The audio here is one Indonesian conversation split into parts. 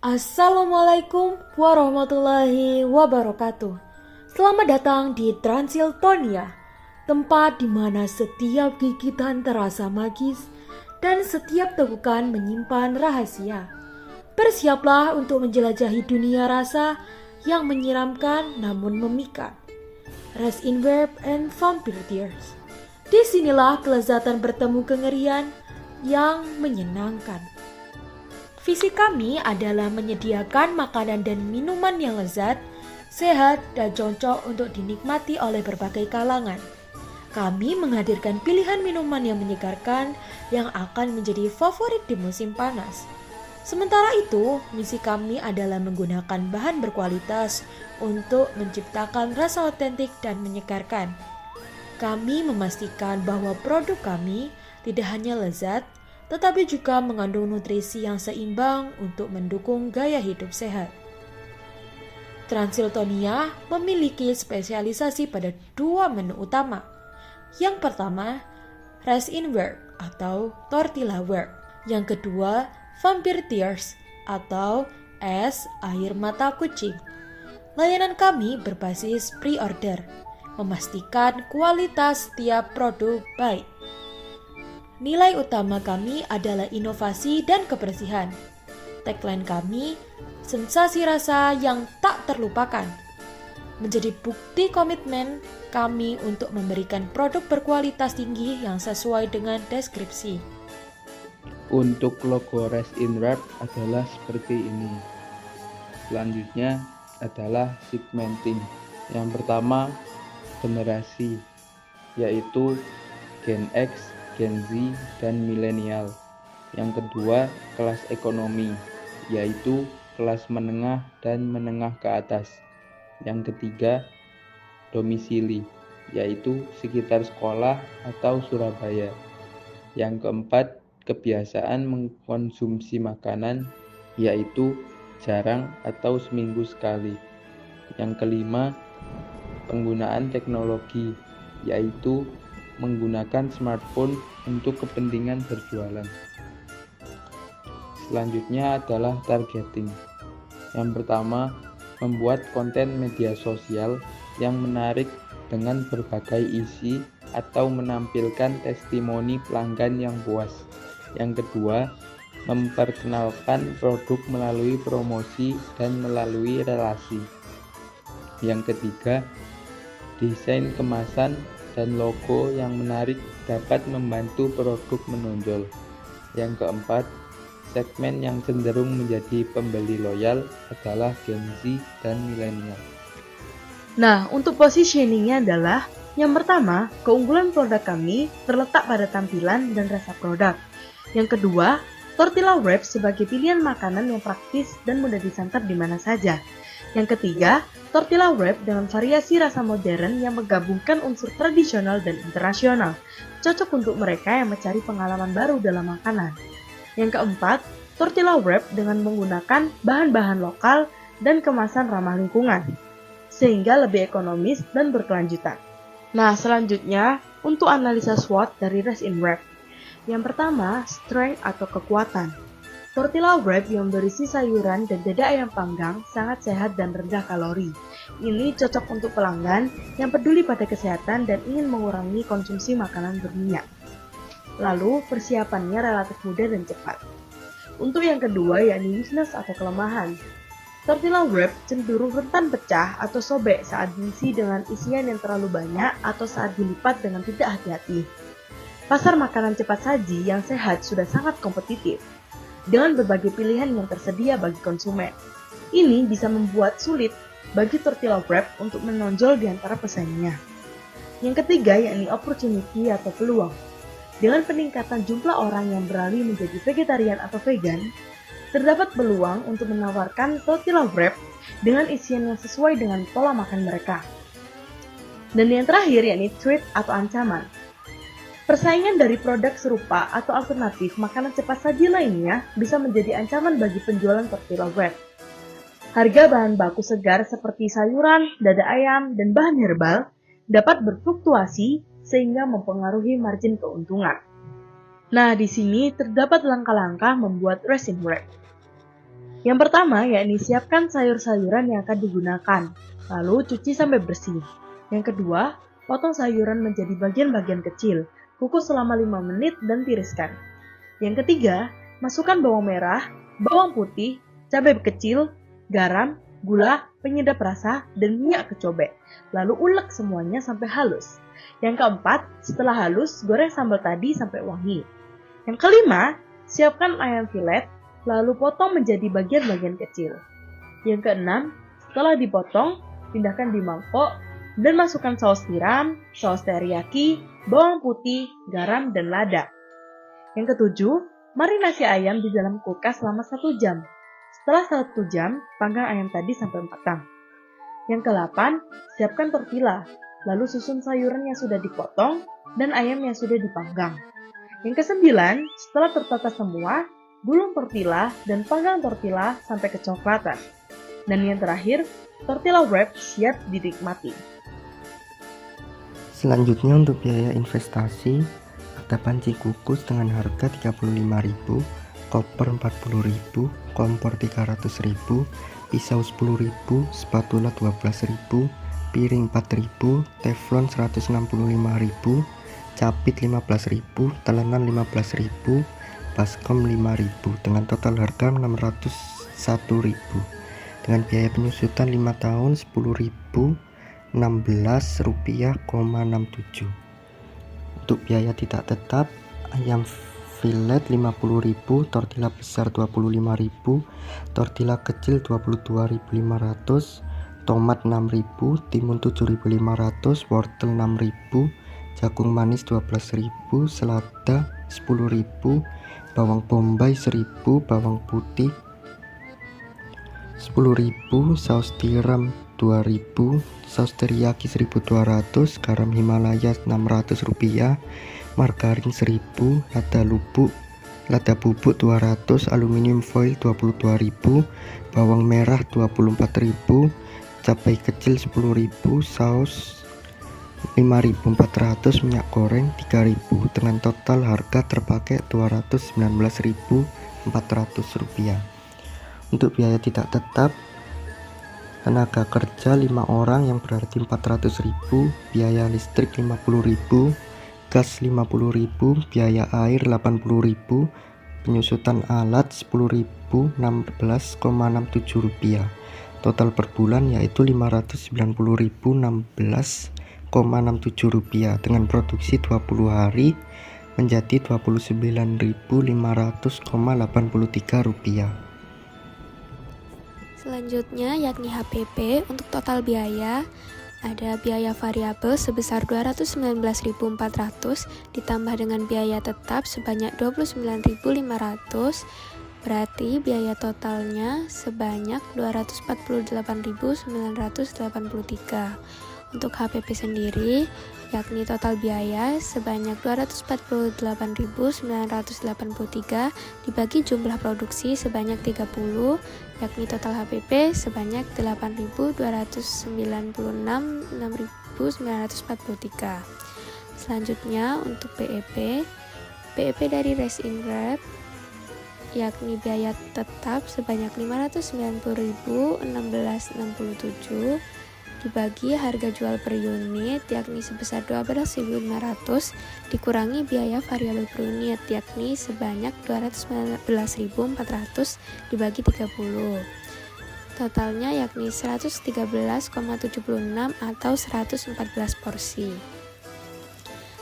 Assalamualaikum warahmatullahi wabarakatuh. Selamat datang di Transiltonia, tempat di mana setiap gigitan terasa magis dan setiap tegukan menyimpan rahasia. Bersiaplah untuk menjelajahi dunia rasa yang menyeramkan namun memikat. Rest in Verb and Vampire Tears. Disinilah kelezatan bertemu kengerian yang menyenangkan. Visi kami adalah menyediakan makanan dan minuman yang lezat, sehat, dan cocok untuk dinikmati oleh berbagai kalangan. Kami menghadirkan pilihan minuman yang menyegarkan yang akan menjadi favorit di musim panas. Sementara itu, misi kami adalah menggunakan bahan berkualitas untuk menciptakan rasa otentik dan menyegarkan. Kami memastikan bahwa produk kami tidak hanya lezat, tetapi juga mengandung nutrisi yang seimbang untuk mendukung gaya hidup sehat. Transiltonia memiliki spesialisasi pada dua menu utama. Yang pertama, Rest in Verb atau Tortilla Verb. Yang kedua, Vampire Tears atau es air mata kucing. Layanan kami berbasis pre-order, memastikan kualitas setiap produk baik. Nilai utama kami adalah inovasi dan kebersihan. Tagline kami, sensasi rasa yang tak terlupakan. Menjadi bukti komitmen kami untuk memberikan produk berkualitas tinggi yang sesuai dengan deskripsi. Untuk logo Rest in Verb adalah seperti ini. Selanjutnya adalah segmenting. Yang pertama, generasi, yaitu Gen X, Gen Z, dan milenial. Yang kedua, kelas ekonomi, yaitu kelas menengah dan menengah ke atas. Yang ketiga, domisili, yaitu sekitar sekolah atau Surabaya. Yang keempat, kebiasaan mengkonsumsi makanan, yaitu jarang atau seminggu sekali. Yang kelima, penggunaan teknologi, yaitu menggunakan smartphone untuk kepentingan berjualan. Selanjutnya adalah targeting. Yang pertama, membuat konten media sosial yang menarik dengan berbagai isi atau menampilkan testimoni pelanggan yang puas. Yang kedua, memperkenalkan produk melalui promosi dan melalui relasi. Yang ketiga, desain kemasan dan logo yang menarik dapat membantu produk menonjol. Yang keempat, segmen yang cenderung menjadi pembeli loyal adalah Gen Z dan milenial. Nah, untuk positioningnya adalah yang pertama, keunggulan produk kami terletak pada tampilan dan rasa produk. Yang kedua, Tortilla Wrap sebagai pilihan makanan yang praktis dan mudah disantap di mana saja. Yang ketiga, Tortilla Wrap dengan variasi rasa modern yang menggabungkan unsur tradisional dan internasional, cocok untuk mereka yang mencari pengalaman baru dalam makanan. Yang keempat, Tortilla Wrap dengan menggunakan bahan-bahan lokal dan kemasan ramah lingkungan, sehingga lebih ekonomis dan berkelanjutan. Nah, selanjutnya untuk analisa SWOT dari Rest in Wrap. Yang pertama, strength atau kekuatan. Tortilla Wrap yang berisi sayuran dan dada ayam panggang sangat sehat dan rendah kalori. Ini cocok untuk pelanggan yang peduli pada kesehatan dan ingin mengurangi konsumsi makanan berminyak. Lalu, persiapannya relatif mudah dan cepat. Untuk yang kedua, yakni weakness atau kelemahan. Tortilla Wrap cenderung rentan pecah atau sobek saat diisi dengan isian yang terlalu banyak atau saat dilipat dengan tidak hati-hati. Pasar makanan cepat saji yang sehat sudah sangat kompetitif, dengan berbagai pilihan yang tersedia bagi konsumen. Ini bisa membuat sulit bagi Tortilla Wrap untuk menonjol di antara pesaingnya. Yang ketiga, yakni opportunity atau peluang. Dengan peningkatan jumlah orang yang beralih menjadi vegetarian atau vegan, terdapat peluang untuk menawarkan Tortilla Wrap dengan isian yang sesuai dengan pola makan mereka. Dan yang terakhir, yakni threat atau ancaman. Persaingan dari produk serupa atau alternatif makanan cepat saji lainnya bisa menjadi ancaman bagi penjualan Tortilla Wrap. Harga bahan baku segar seperti sayuran, dada ayam, dan bahan herbal dapat berfluktuasi sehingga mempengaruhi margin keuntungan. Nah, di sini terdapat langkah-langkah membuat Rest in Wrap. Yang pertama yakni siapkan sayur-sayuran yang akan digunakan, lalu cuci sampai bersih. Yang kedua, potong sayuran menjadi bagian-bagian kecil, kukus selama 5 menit dan tiriskan. Yang ketiga, masukkan bawang merah, bawang putih, cabai kecil, garam, gula, penyedap rasa, dan minyak kecobek. Lalu ulek semuanya sampai halus. Yang keempat, setelah halus, goreng sambal tadi sampai wangi. Yang kelima, siapkan ayam filet, lalu potong menjadi bagian-bagian kecil. Yang keenam, setelah dipotong, pindahkan di mangkok, dan masukkan saus tiram, saus teriyaki, bawang putih, garam, dan lada. Yang ketujuh, marinasi ayam di dalam kulkas selama 1 jam. Setelah 1 jam, panggang ayam tadi sampai matang. Yang ke-8, siapkan tortilla, lalu susun sayuran yang sudah dipotong dan ayam yang sudah dipanggang. Yang ke-9, setelah tertata semua, gulung tortilla dan panggang tortilla sampai kecoklatan. Dan yang terakhir, tortilla wrap siap dinikmati. Selanjutnya untuk biaya investasi, ada panci kukus dengan harga 35.000, koper 40.000, kompor 300.000, pisau 10.000, spatula 12.000, piring 4.000, teflon 165.000, capit 15.000, telenan 15.000, baskom 5.000 dengan total harga 601.000. Dengan biaya penyusutan 5 tahun 10.016 rupiah,67. Untuk biaya tidak tetap, ayam filet 50.000, tortilla besar 25.000, tortilla kecil 22.500, tomat 6.000, timun 7.500, wortel 6.000, jagung manis 12.000, selada 10.000, bawang bombay 1.000, bawang putih 10.000, saus tiram 2.000, saus teriyaki 1.200, garam Himalaya 600 rupiah, margarin 1.000, lada bubuk 200, aluminium foil 22.000, bawang merah 24.000, cabai kecil 10.000, saus 5.400, minyak goreng 3.000 dengan total harga terpakai 219.400 rupiah. Untuk biaya tidak tetap, tenaga kerja 5 orang yang berarti 400.000, biaya listrik 50.000, gas 50.000, biaya air 80.000, penyusutan alat 10.016,67 rupiah. Total per bulan yaitu 590.016,67 rupiah dengan produksi 20 hari menjadi 29.500,83 rupiah. Selanjutnya yakni HPP. Untuk total biaya ada biaya variabel sebesar 219.400 ditambah dengan biaya tetap sebanyak 29.500, berarti biaya totalnya sebanyak 248.983. Untuk HPP sendiri yakni total biaya sebanyak 248.983 dibagi jumlah produksi sebanyak 30, yakni total HPP sebanyak 8.296.6.943. Selanjutnya untuk BEP dari Resin Wrap yakni biaya tetap sebanyak 590.1667 dibagi harga jual per unit yakni sebesar 12.500 dikurangi biaya variabel per unit yakni sebanyak 219.400 dibagi 30. Totalnya yakni 113,76 atau 114 porsi.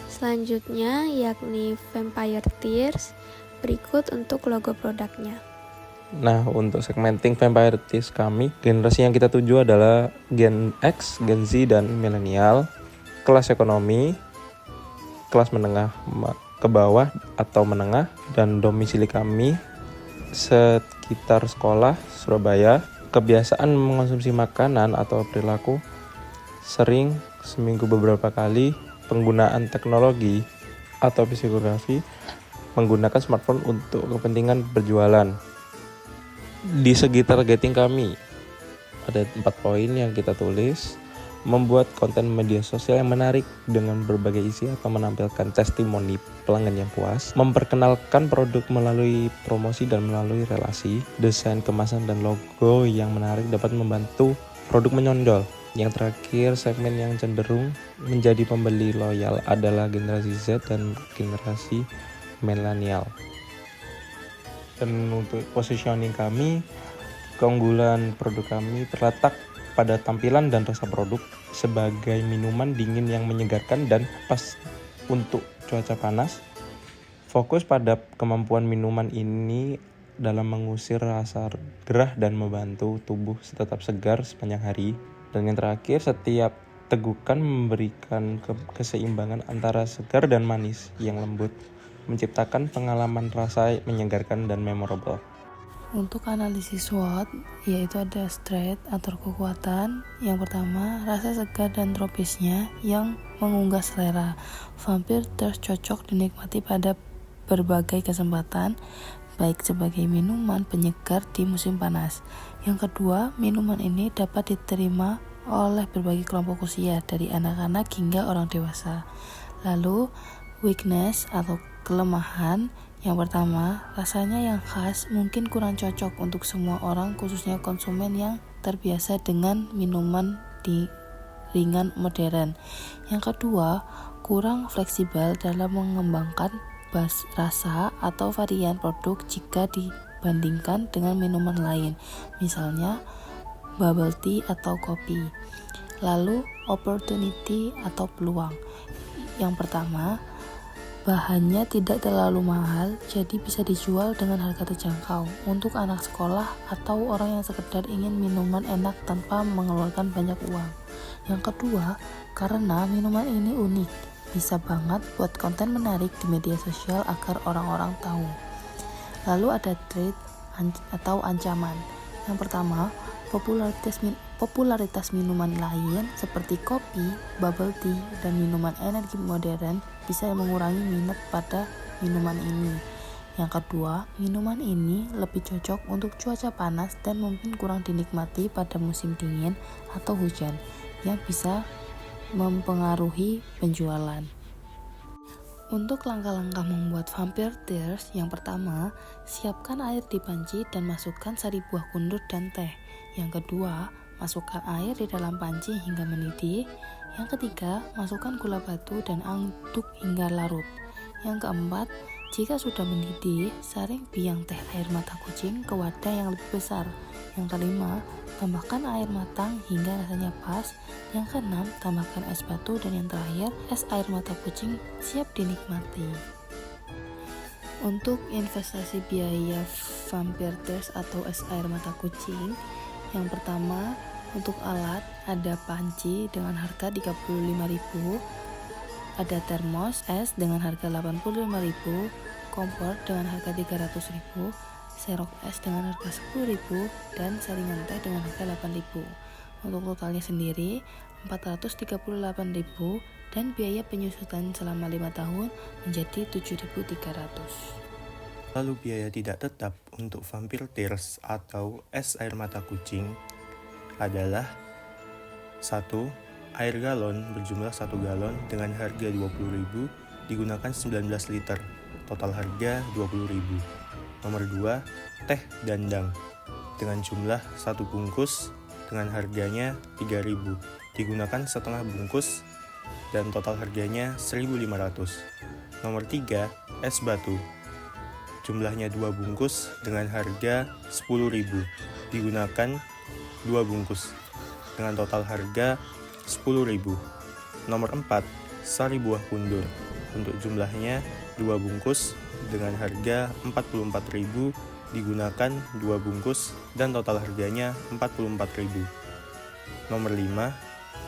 Selanjutnya yakni Vampire Tears. Berikut untuk logo produknya. Nah, untuk segmenting Vampire Tears kami, generasi yang kita tuju adalah Gen X, Gen Z, dan Milenial, kelas ekonomi, kelas menengah ke bawah atau menengah, dan domisili kami sekitar sekolah Surabaya. Kebiasaan mengonsumsi makanan atau perilaku sering seminggu beberapa kali, penggunaan teknologi atau psikografi, menggunakan smartphone untuk kepentingan berjualan. Di segi targeting kami ada 4 poin yang kita tulis. membuat konten media sosial yang menarik dengan berbagai isi atau menampilkan testimoni pelanggan yang puas, memperkenalkan produk melalui promosi dan melalui relasi, desain kemasan dan logo yang menarik dapat membantu produk menonjol. Yang terakhir, segmen yang cenderung menjadi pembeli loyal adalah generasi Z dan generasi milenial. Dan untuk positioning kami, keunggulan produk kami terletak pada tampilan dan rasa produk sebagai minuman dingin yang menyegarkan dan pas untuk cuaca panas. Fokus pada kemampuan minuman ini dalam mengusir rasa gerah dan membantu tubuh tetap segar sepanjang hari. Dan yang terakhir, setiap tegukan memberikan keseimbangan antara segar dan manis yang lembut, menciptakan pengalaman rasa menyegarkan dan memorable. Untuk analisis SWOT, yaitu ada strength atau kekuatan. Yang pertama, rasa segar dan tropisnya yang menggugah selera. Vampire Thirst cocok dinikmati pada berbagai kesempatan, baik sebagai minuman penyegar di musim panas. Yang kedua, minuman ini dapat diterima oleh berbagai kelompok usia, dari anak-anak hingga orang dewasa. Lalu, weakness atau kelemahan. Yang pertama, rasanya yang khas mungkin kurang cocok untuk semua orang, khususnya konsumen yang terbiasa dengan minuman ringan modern. Yang kedua, kurang fleksibel dalam mengembangkan rasa atau varian produk jika dibandingkan dengan minuman lain, misalnya bubble tea atau kopi. Lalu, opportunity atau peluang. Yang pertama, bahannya tidak terlalu mahal, jadi bisa dijual dengan harga terjangkau untuk anak sekolah atau orang yang sekedar ingin minuman enak tanpa mengeluarkan banyak uang. Yang kedua, karena minuman ini unik, bisa banget buat konten menarik di media sosial agar orang-orang tahu. Lalu ada threat atau ancaman. Yang pertama, popularitas minuman lain seperti kopi, bubble tea, dan minuman energi modern bisa mengurangi minat pada minuman ini. Yang kedua, minuman ini lebih cocok untuk cuaca panas dan mungkin kurang dinikmati pada musim dingin atau hujan, yang bisa mempengaruhi penjualan. Untuk langkah-langkah membuat Vampire Thirst, yang pertama, siapkan air di panci dan masukkan sari buah kundur dan teh. Yang kedua, masukkan air di dalam panci hingga mendidih. Yang ketiga, masukkan gula batu dan aduk hingga larut. Yang keempat, jika sudah mendidih, saring biang teh air mata kucing ke wadah yang lebih besar. Yang kelima, tambahkan air matang hingga rasanya pas. Yang keenam, tambahkan es batu. Dan yang terakhir, es air mata kucing siap dinikmati. Untuk investasi biaya Vampire Thirst atau es air mata kucing, yang pertama, untuk alat ada panci dengan harga 35.000, ada termos es dengan harga 85.000, kompor dengan harga 300.000, serok es dengan harga 10.000, dan saringan teh dengan harga 8.000. Untuk totalnya sendiri 438.000 dan biaya penyusutan selama 5 tahun menjadi 7.300. Lalu biaya tidak tetap untuk Vampire Thirst atau es air mata kucing adalah 1. Air galon berjumlah 1 galon dengan harga 20.000 digunakan 19 liter, total harga 20.000. Nomor 2, teh dandang dengan jumlah 1 bungkus dengan harganya 3.000 digunakan setengah bungkus dan total harganya 1.500. Nomor 3, es batu jumlahnya 2 bungkus dengan harga 10.000 digunakan 2 bungkus dengan total harga 10.000. Nomor 4, sari buah kundur untuk jumlahnya 2 bungkus dengan harga 44.000 digunakan 2 bungkus dan total harganya 44.000. Nomor 5,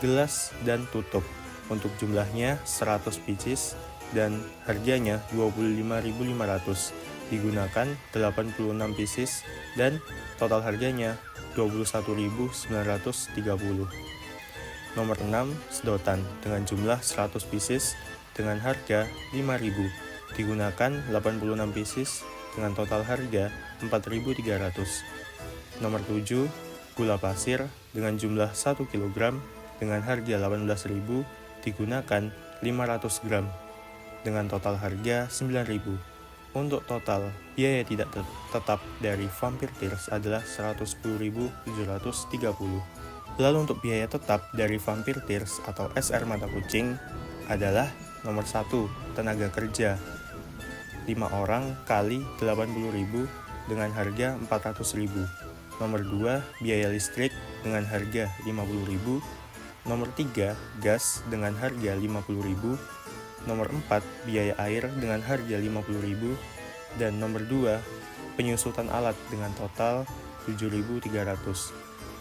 gelas dan tutup untuk jumlahnya 100 pieces dan harganya 25.500 digunakan 86 pieces dan total harganya 21.930. Nomor 6, sedotan dengan jumlah 100 pieces dengan harga 5.000 digunakan 86 pieces dengan total harga 4.300. Nomor 7, gula pasir dengan jumlah 1 kg dengan harga 18.000 digunakan 500 gram dengan total harga 9.000. Untuk total biaya tidak tetap dari Vampire Tears adalah 110.730. Lalu untuk biaya tetap dari Vampire Tears atau SR mata kucing adalah nomor 1, tenaga kerja 5 orang kali 80.000 dengan harga 400.000. Nomor 2, biaya listrik dengan harga 50.000. Nomor 3, gas dengan harga 50.000. Nomor 4, biaya air dengan harga 50.000. Dan nomor 2, penyusutan alat dengan total 7.300.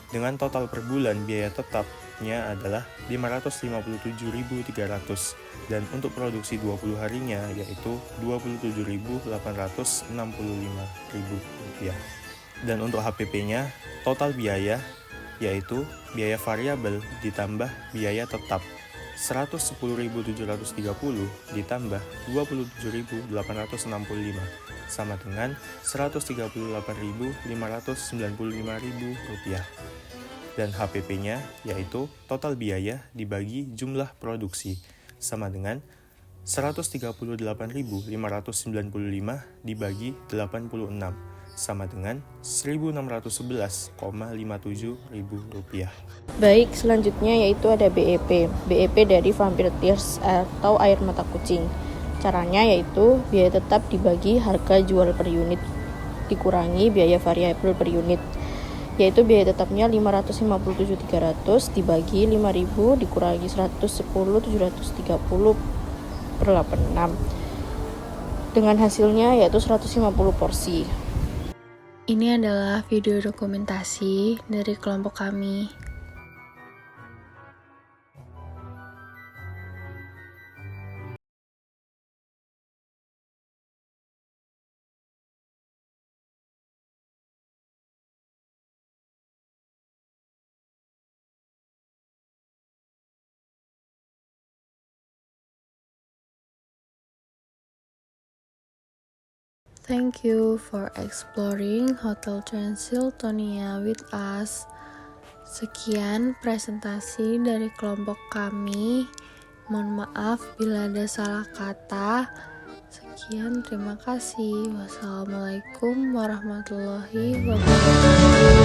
Dengan total per bulan biaya tetapnya adalah 557.300 dan untuk produksi 20 harinya yaitu 27.865.000 rupiah. Dan untuk HPP-nya total biaya yaitu biaya variabel ditambah biaya tetap 110.730 ditambah 27.865 sama dengan 138.595.000 rupiah. Dan HPP-nya yaitu total biaya dibagi jumlah produksi sama dengan 138.595 dibagi 86 sama dengan 1.611,57 ribu rupiah. Baik, selanjutnya yaitu ada BEP. BEP dari Vampire Tears atau air mata kucing. Caranya yaitu biaya tetap dibagi harga jual per unit dikurangi biaya variabel per unit. Yaitu biaya tetapnya 557.300 dibagi 5.000 dikurangi 110.730 per 86. Dengan hasilnya yaitu 150 porsi. Ini adalah video dokumentasi dari kelompok kami. Thank you for exploring Hotel Transyltonia with us. Sekian presentasi dari kelompok kami. Mohon maaf bila ada salah kata. Sekian, terima kasih. Wassalamualaikum warahmatullahi wabarakatuh.